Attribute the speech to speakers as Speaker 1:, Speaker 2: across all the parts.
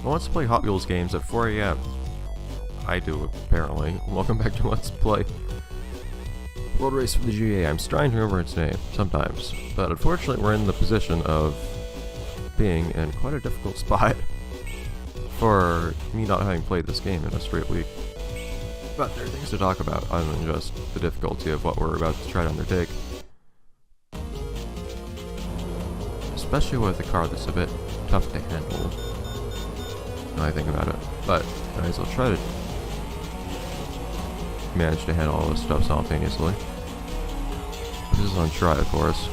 Speaker 1: Who wants to play Hot Wheels games at 4 a.m.? I do, apparently. Welcome back to Let's Play World Race for the GBA. I'm trying to remember its name, sometimes. But unfortunately, we're in the position of being in quite a difficult spot for me not having played this game in a straight week. But there are things to talk about other than just the difficulty of what we're about to try to undertake. Especially with a car that's a bit tough to handle. Now I think about it. But anyways, I'll try to manage to handle all this stuff simultaneously. This is on try, of course.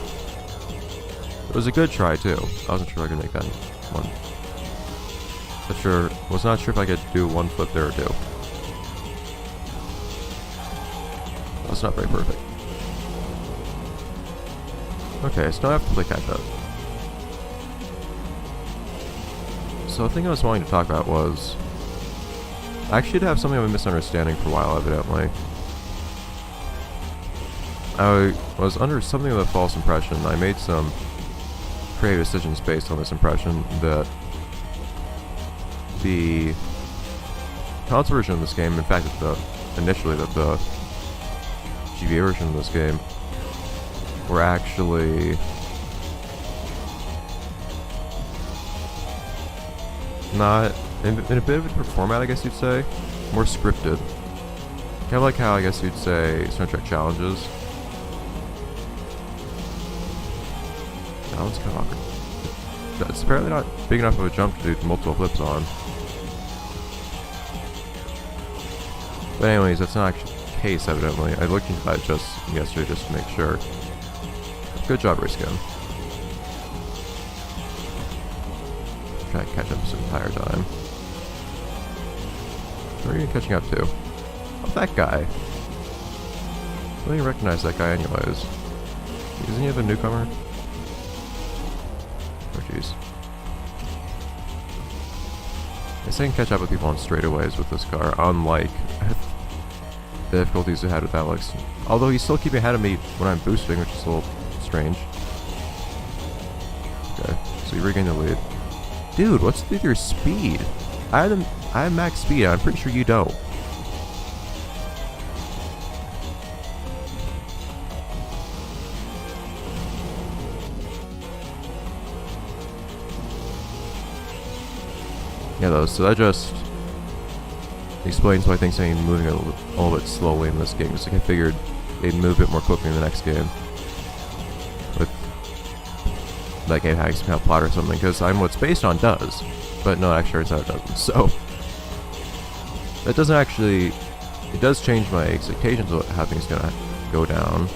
Speaker 1: It was a good try too. I wasn't sure if I could make that one. Was not sure if I could do one flip there or two. That's not very perfect. Okay, so now I have to play catch up. So the thing I was wanting to talk about was, I actually did have something of a misunderstanding for a while, evidently. I was under something of a false impression. I made some creative decisions based on this impression that the console version of this game, in fact, initially the GBA version of this game, were actually not in a bit of a different format, I guess you'd say, more scripted. Kind of like how I guess you'd say soundtrack challenges. That one's kind of awkward. It's apparently not big enough of a jump to do multiple flips on. But anyways, that's not actually the case, evidently. I looked into that just yesterday just to make sure. Good job, Reskin. Try to catch up this entire time. Where are you catching up to? Oh, that guy. I don't even recognize that guy anyways. Isn't he a newcomer? Oh jeez. I guess I can catch up with people on straightaways with this car, unlike the difficulties I had with Alex. Although he's still keeping ahead of me when I'm boosting, which is a little strange. Okay, so you regain the lead. Dude, what's with your speed? I have max speed, I'm pretty sure you don't. Yeah, though, so that just explains why things ain't moving a little bit slowly in this game. Just like I figured they'd move a bit more quickly in the next game. With that game having some kind of plot or something, because what's based on does. But no, actually it doesn't. So that doesn't actually, it does change my expectations of how things are gonna go down,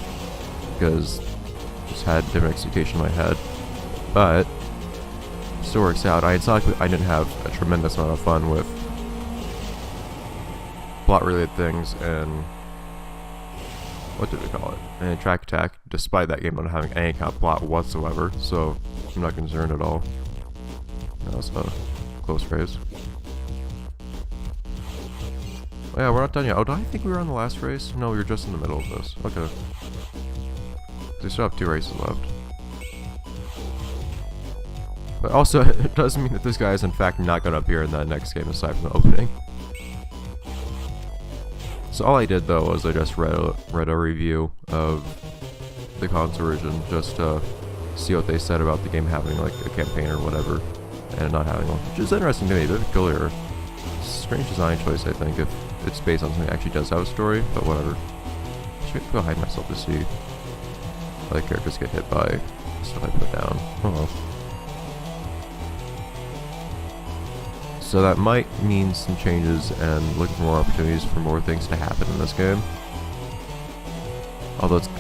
Speaker 1: because I just had a different expectation in my head. But it still works out. It's not like I didn't have a tremendous amount of fun with plot related things and what did we call it? And track attack, despite that game not having any kind of plot whatsoever, so I'm not concerned at all. That was a close race. Oh yeah, we're not done yet. Oh, do I think we were on the last race? No, we were just in the middle of this. Okay. We still have 2 races left. But also, it does mean that this guy is in fact not going to appear in that next game aside from the opening. So all I did though was I just read a review of the console version just to see what they said about the game having like a campaign or whatever, and not having one, which is interesting to me. A bit peculiar, strange design choice, I think, if it's based on something that actually does have a story. But whatever. I should go hide myself to see other characters get hit by stuff I put down. Oh well. So that might mean some changes and looking for more opportunities for more things to happen in this game. Although it's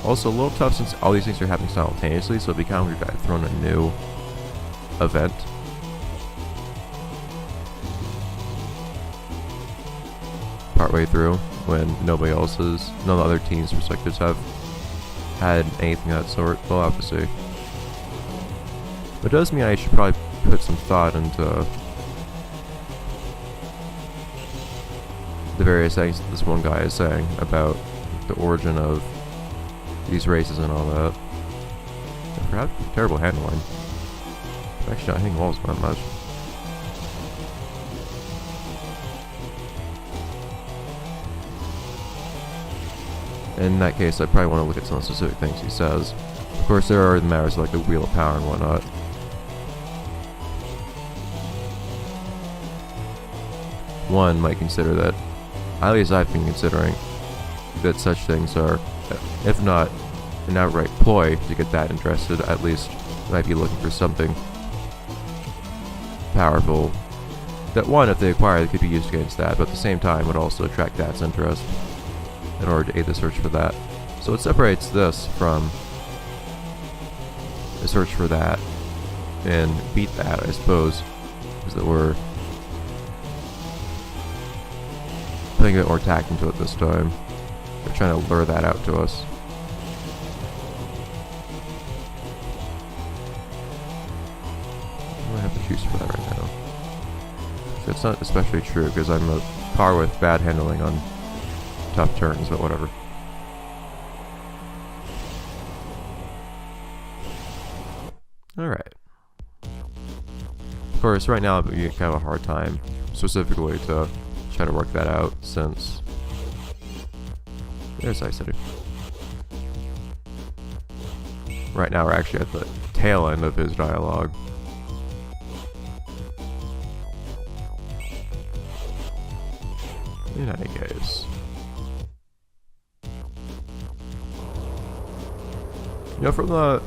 Speaker 1: also a little tough since all these things are happening simultaneously, so it'd be kind of weird if I thrown a new event. Partway through, when none of the other teams' perspectives have had anything of that sort. We'll have to see. But it does mean I should probably put some thought into the various things that this one guy is saying about the origin of these races and all that. Perhaps terrible handling. Actually, not hitting walls that much. in that case, I probably want to look at some of the specific things he says. Of course, there are the matters like the wheel of power and whatnot. One might consider that, at least I've been considering, that such things are, if not an outright ploy to get that interested, at least might be looking for something powerful that, one, if they acquire it, could be used against that, but at the same time would also attract that's interest in order to aid the search for that. So it separates this from the search for that and beat that, I suppose, is that we're putting a bit more tact into it this time. We're trying to lure that out to us. I have to choose for that right now. That's not especially true because I'm a par with bad handling on tough turns, but whatever. Alright. Of course, right now we kind of a hard time specifically to try to work that out since... There's Ice City. Right now we're actually at the tail end of his dialogue. In any case. You know, from the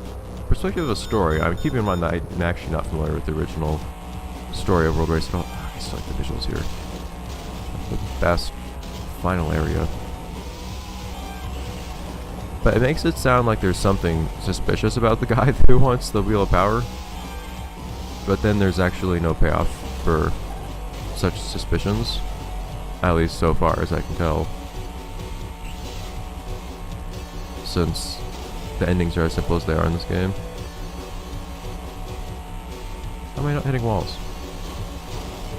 Speaker 1: perspective of the story, I'm keeping in mind that I'm actually not familiar with the original story of World Race at all. I still like the visuals here. The best final area. But it makes it sound like there's something suspicious about the guy who wants the Wheel of Power. But then there's actually no payoff for such suspicions. At least so far as I can tell. Since the endings are as simple as they are in this game. How am I not hitting walls?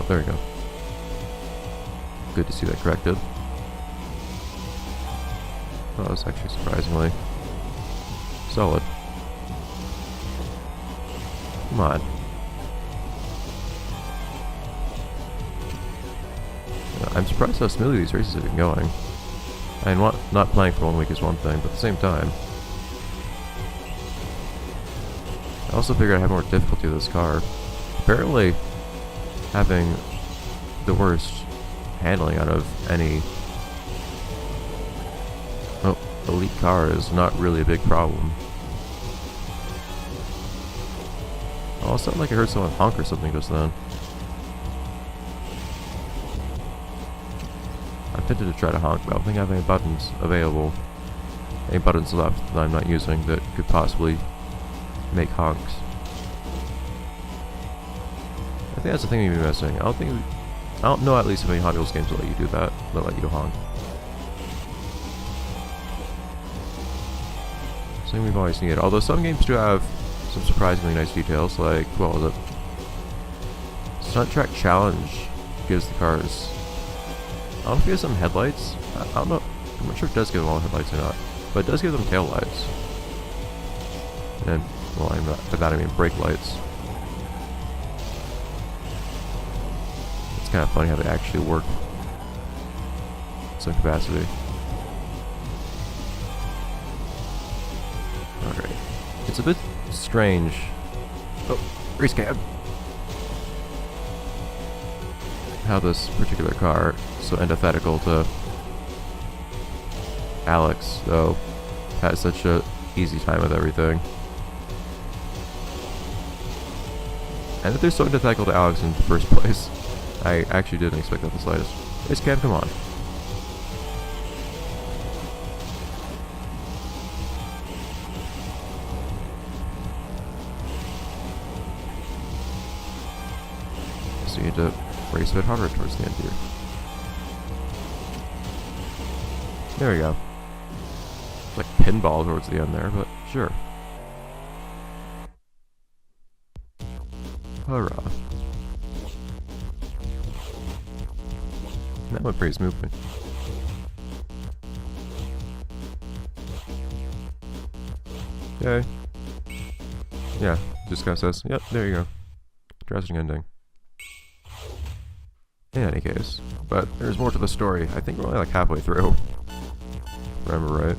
Speaker 1: Oh, there we go. Good to see that corrected. Oh, that was actually surprisingly solid. Come on. I'm surprised how smoothly these races have been going. I mean, not playing for 1 week is one thing, but at the same time, I also figured I had more difficulty with this car. Apparently, having the worst handling out of any elite car is not really a big problem. Oh, it sounded like I heard someone honk or something just then. I'm tempted to try to honk, but I don't think I have any buttons available. Any buttons left that I'm not using that could possibly make honks. I think that's the thing you'd be missing. I don't know at least how many Hot Wheels games will let you do that. They'll let you honk. Something we've always needed. Although some games do have some surprisingly nice details, like, what was it? Stunt Track Challenge gives the cars... I don't know if it gives them headlights. I don't know. I'm not sure if it does give them all headlights or not. But it does give them tail lights. And, well, by that I mean brake lights. It's kind of funny how they actually work in some capacity. Alright. It's a bit strange. Oh, race cab! How this particular car is so antithetical to Alex, though, has such a easy time with everything. And that they're so antithetical to Alex in the first place. I actually didn't expect that the slightest. Race cab, come on. So you need to race a bit harder towards the end here. There we go. It's like pinball towards the end there, but sure. Hurrah. That went pretty smoothly. Okay. Yeah, just kind of says, yep, there you go. Interesting ending. In any case, but there's more to the story. I think we're only like halfway through. remember right.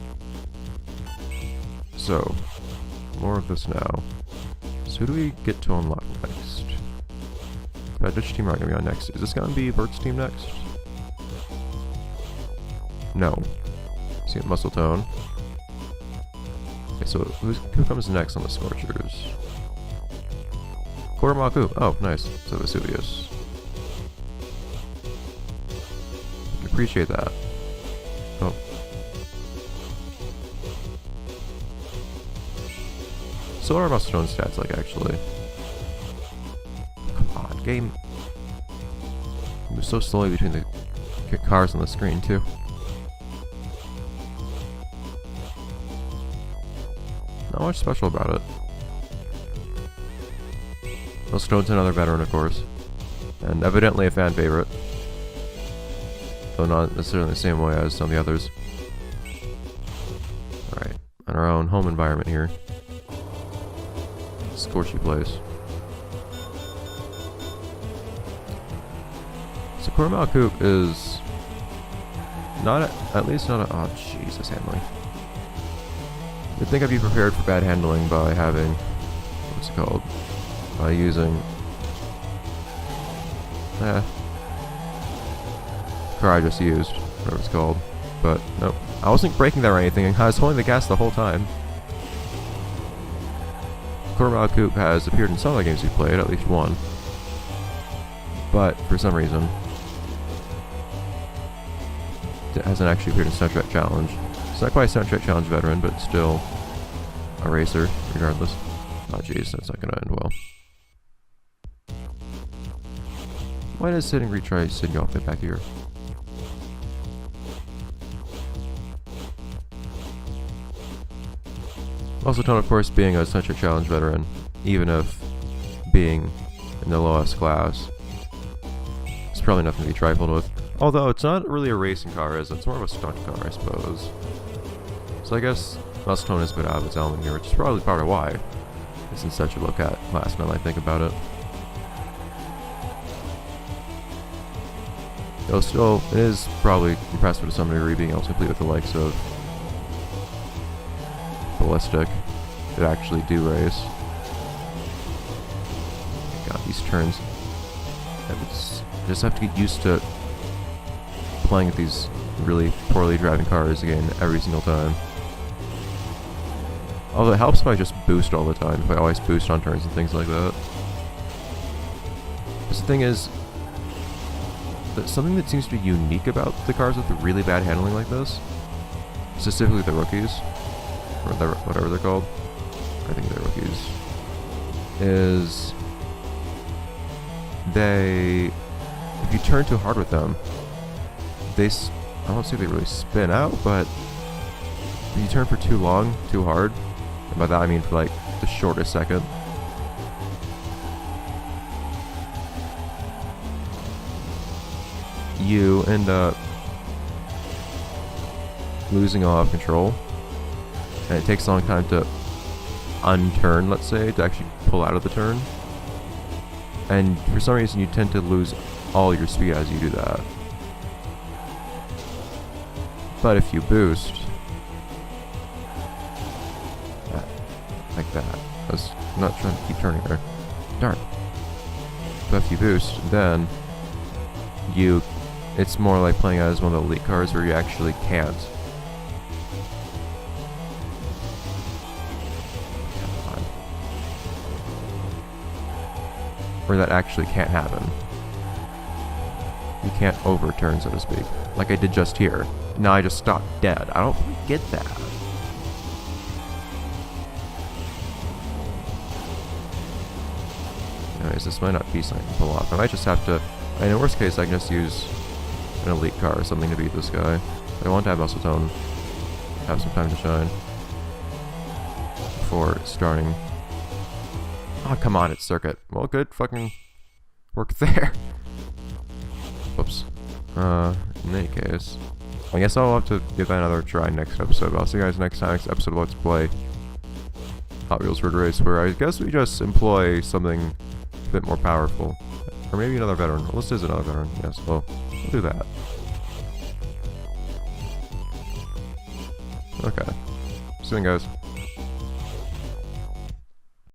Speaker 1: So, more of this now. So who do we get to unlock next? Which team are we going to be on next? Is this going to be Bert's team next? No. See, Muscle Tone. Okay, so who comes next on the Scorchers? Koramaku. Oh, nice. So Vesuvius. Appreciate that. Oh. So what are Muscle Tone's stats like, actually? Come on, game. You move so slowly between the cars on the screen, too. Not much special about it. Muscle Tone's another veteran, of course. And evidently a fan favorite. Though not necessarily the same way as some of the others. Alright, in our own home environment here. Scorchy place. So Koramaku is not at least not a oh Jesus handling. You'd think I'd be prepared for bad handling by having what's it called? By using car I just used, whatever it's called. But nope. I wasn't braking that or anything, I was holding the gas the whole time. Koramaku has appeared in some of the games we've played, at least one. But, for some reason, it hasn't actually appeared in Soundtrack Challenge. It's not quite a Soundtrack Challenge veteran, but still a racer, regardless. Oh jeez, that's not gonna end well. Why does sitting retry sitting off it back here? Also, Tone, of course, being a Soundtrack Challenge veteran, even if being in the lowest class, it's probably nothing to be trifled with. Although, it's not really a racing car, is it? It's more of a stunt car, I suppose. So I guess Muscle Tone is a bit out of its element here, which is probably part of why it's in such a low class now that I think about it. Though still, it is probably impressive to some degree being able to complete with the likes of Ballistic that actually do race. God, these turns. I just have to get used to playing with these really poorly driving cars again every single time. Although it helps if I just boost all the time, if I always boost on turns and things like that. Because the thing is, that something that seems to be unique about the cars with the really bad handling like this, specifically the rookies, or whatever they're called, I think they're rookies, is if you turn too hard with them, I won't say they really spin out, but if you turn for too long, too hard, and by that I mean for like the shortest second, you end up losing a lot of control, and it takes a long time to unturn, let's say, to actually pull out of the turn. And for some reason you tend to lose all your speed as you do that. But if you boost, like that, I'm not trying to keep turning there, darn. But if you boost, then it's more like playing as one of the elite cars where you actually can't. Where that actually can't happen. You can't overturn, so to speak. Like I did just here. Now I just stopped dead. I don't get that. Anyways, this might not be something to pull off. I might just have to... in the worst case, I can just use an elite car or something to beat this guy. But I want to have Muscle Tone have some time to shine before starting. Oh, come on, it's circuit. Well, good fucking work there. Whoops. In any case, I guess I'll have to give that another try next episode. But I'll see you guys next time. Next episode of Let's Play Hot Wheels Road Race, where I guess we just employ something a bit more powerful. Or maybe another veteran. Well, this is another veteran. Yes, well, we'll do that. Okay. See you then, guys.